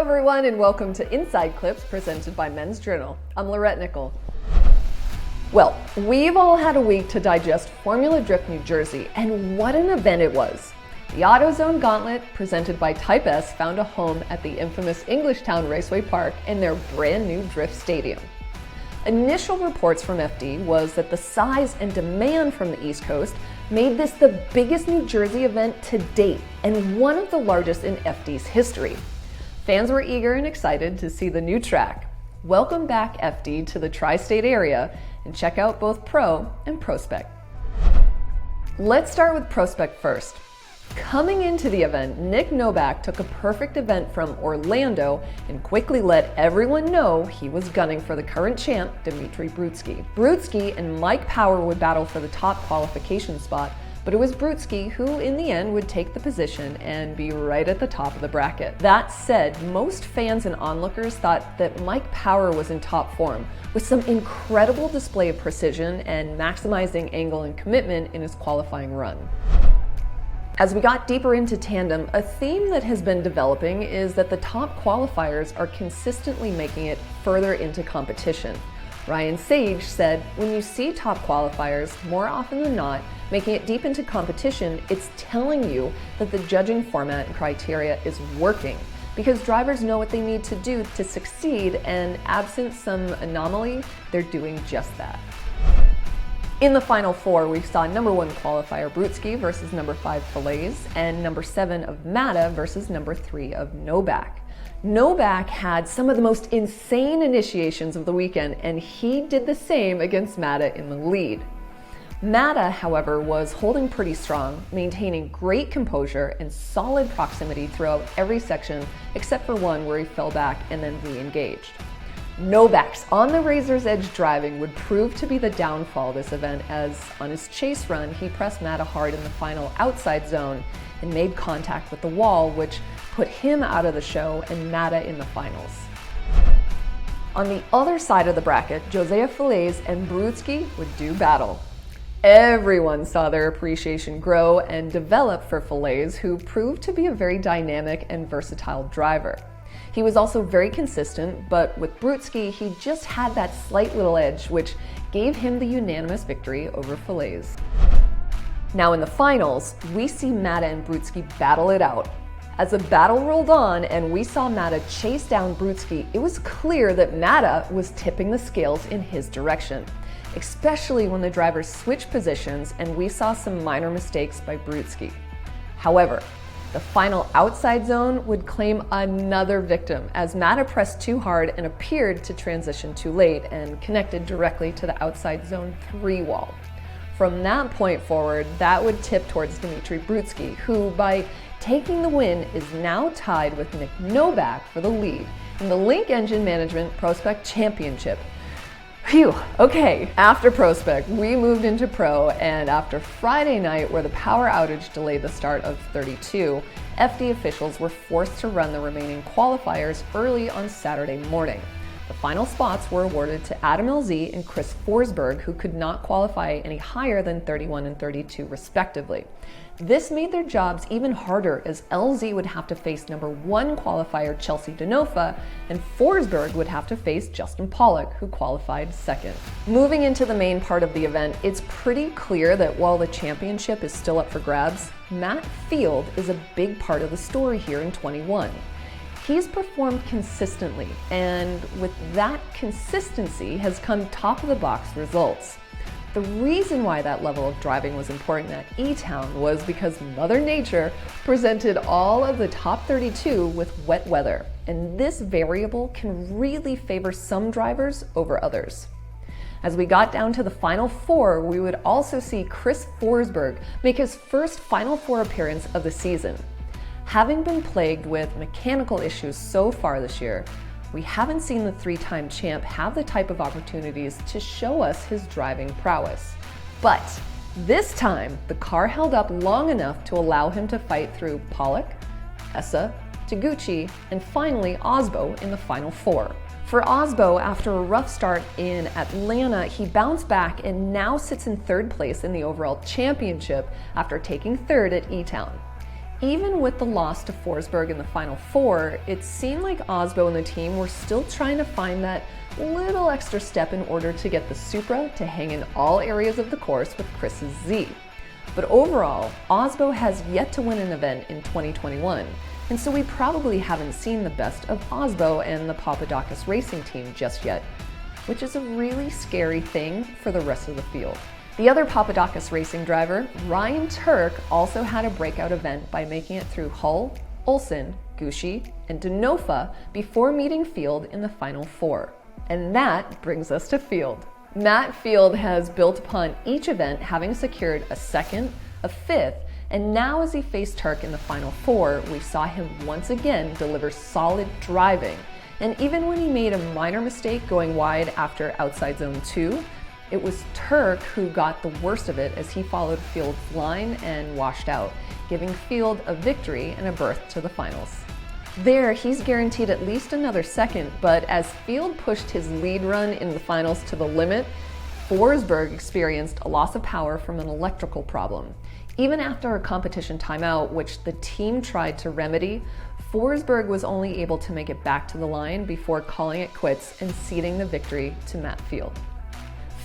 everyone, and welcome to Inside Clips presented by Men's Journal. I'm Lorette Nickel. Well, we've all had a week to digest Formula Drift New Jersey, and what an event it was. The AutoZone Gauntlet, presented by Type S, found a home at the infamous Englishtown Raceway Park in their brand new Drift Stadium. Initial reports from FD was that the size and demand from the East Coast made this the biggest New Jersey event to date and one of the largest in FD's history. Fans were eager and excited to see the new track. Welcome back, FD, to the tri-state area, and check out both Pro and PROSEPC. Let's start with PROSEPC first. Coming into the event, Nick Novak took a perfect event from Orlando and quickly let everyone know he was gunning for the current champ, Dmitry Brutsky. Brutsky and Mike Power would battle for the top qualification spot, but it was Brutsky who, in the end, would take the position and be right at the top of the bracket. That said, most fans and onlookers thought that Mike Power was in top form, with some incredible display of precision and maximizing angle and commitment in his qualifying run. As we got deeper into tandem, a theme that has been developing is that the top qualifiers are consistently making it further into competition. Ryan Sage said, when you see top qualifiers, more often than not, making it deep into competition, it's telling you that the judging format and criteria is working, because drivers know what they need to do to succeed, and absent some anomaly, they're doing just that. In the Final Four, we saw number 1 qualifier Brutsky versus number 5 Falaise, and number 7 of Mata versus number 3 of Novak. Novak had some of the most insane initiations of the weekend, and he did the same against Mata in the lead. Mata, however, was holding pretty strong, maintaining great composure and solid proximity throughout every section, except for one where he fell back and then re-engaged. Novak's on the razor's edge driving would prove to be the downfall of this event, as on his chase run, he pressed Mata hard in the final outside zone and made contact with the wall, which put him out of the show and Mata in the finals. On the other side of the bracket, Josea Falaise and Brutsky would do battle. Everyone saw their appreciation grow and develop for Falaise, who proved to be a very dynamic and versatile driver. He was also very consistent, but with Brutsky, he just had that slight little edge, which gave him the unanimous victory over Falaise. Now in the finals, we see Mata and Brutsky battle it out. As the battle rolled on and we saw Mata chase down Brutsky, it was clear that Mata was tipping the scales in his direction, especially when the drivers switched positions and we saw some minor mistakes by Brutsky. However, the final outside zone would claim another victim, as Mata pressed too hard and appeared to transition too late and connected directly to the outside zone 3 wall. From that point forward, that would tip towards Dmitry Brutsky, who, by taking the win, is now tied with Nick Novak for the lead in the Link Engine Management PROSEPC Championship. Phew, okay, after PROSEPC, we moved into Pro, and after Friday night, where the power outage delayed the start of 32, FD officials were forced to run the remaining qualifiers early on Saturday morning. The final spots were awarded to Adam LZ and Chris Forsberg, who could not qualify any higher than 31 and 32 respectively. This made their jobs even harder, as LZ would have to face number 1 qualifier Chelsea Denofa, and Forsberg would have to face Justin Pollock, who qualified second. Moving into the main part of the event, it's pretty clear that while the championship is still up for grabs, Matt Field is a big part of the story here in 21. He's performed consistently, and with that consistency has come top of the box results. The reason why that level of driving was important at E-Town was because Mother Nature presented all of the top 32 with wet weather, and this variable can really favor some drivers over others. As we got down to the Final Four, we would also see Chris Forsberg make his first Final Four appearance of the season. Having been plagued with mechanical issues so far this year, we haven't seen the 3-time champ have the type of opportunities to show us his driving prowess. But this time, the car held up long enough to allow him to fight through Pollock, Essa, Taguchi, and finally Osbo in the Final Four. For Osbo, after a rough start in Atlanta, he bounced back and now sits in 3rd place in the overall championship after taking 3rd at E-Town. Even with the loss to Forsberg in the Final Four, it seemed like Osbo and the team were still trying to find that little extra step in order to get the Supra to hang in all areas of the course with Chris's Z. But overall, Osbo has yet to win an event in 2021, and so we probably haven't seen the best of Osbo and the Papadakis racing team just yet, which is a really scary thing for the rest of the field. The other Papadakis racing driver, Ryan Turk, also had a breakout event by making it through Hull, Olsen, Gucci, and Denofa before meeting Field in the Final Four. And that brings us to Field. Matt Field has built upon each event, having secured a second, a fifth, and now as he faced Turk in the Final Four, we saw him once again deliver solid driving. And even when he made a minor mistake going wide after outside zone 2, it was Turk who got the worst of it as he followed Field's line and washed out, giving Field a victory and a berth to the finals. There, he's guaranteed at least another second, but as Field pushed his lead run in the finals to the limit, Forsberg experienced a loss of power from an electrical problem. Even after a competition timeout, which the team tried to remedy, Forsberg was only able to make it back to the line before calling it quits and ceding the victory to Matt Field.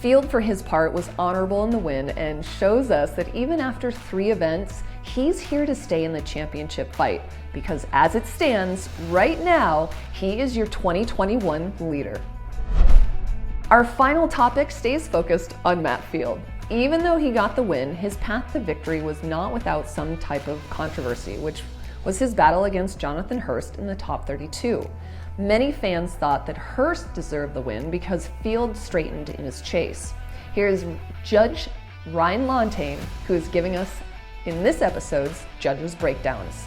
Field, for his part, was honorable in the win and shows us that even after 3 events, he's here to stay in the championship fight because as it stands right now, he is your 2021 leader. Our final topic stays focused on Matt Field. Even though he got the win, his path to victory was not without some type of controversy, which was his battle against Jonathan Hurst in the top 32. Many fans thought that Hurst deserved the win because Field straightened in his chase. Here's Judge Ryan Lontaine, who is giving us, in this episode's Judge's Breakdowns.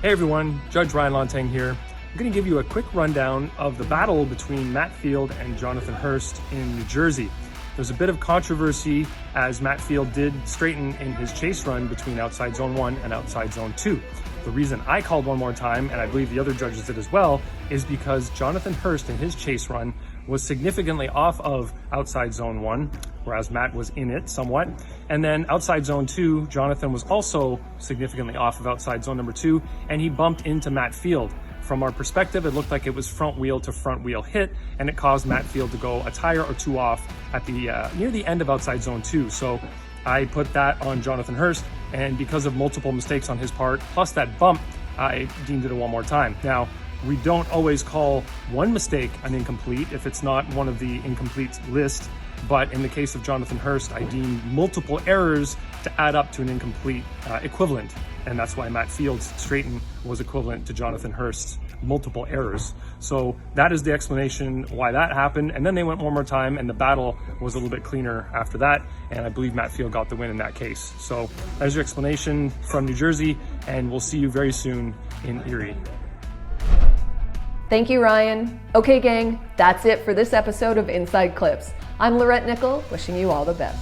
Hey everyone, Judge Ryan Lontaine here. I'm going to give you a quick rundown of the battle between Matt Field and Jonathan Hurst in New Jersey. There's a bit of controversy as Matt Field did straighten in his chase run between outside zone 1 and outside zone 2. The reason I called one more time, and I believe the other judges did as well, is because Jonathan Hurst in his chase run was significantly off of outside zone 1, whereas Matt was in it somewhat. And then outside zone 2, Jonathan was also significantly off of outside zone number 2, and he bumped into Matt Field. From our perspective, it looked like it was front wheel to front wheel hit, and it caused Matt Field to go a tire or 2 off at the near the end of outside zone 2. So I put that on Jonathan Hurst, and because of multiple mistakes on his part, plus that bump, I deemed it a one more time. Now, we don't always call one mistake an incomplete if it's not one of the incomplete list, but in the case of Jonathan Hurst, I deemed multiple errors to add up to an incomplete equivalent, and that's why Matt Field's straighten was equivalent to Jonathan Hurst's multiple errors. So that is the explanation why that happened, and then they went one more time and the battle was a little bit cleaner after that, and I believe Matt Field got the win in that case. So there's your explanation from New Jersey, and we'll see you very soon in Erie. Thank you, Ryan. Okay, gang, that's it for this episode of Inside Clips. I'm Lorette Nickel, wishing you all the best.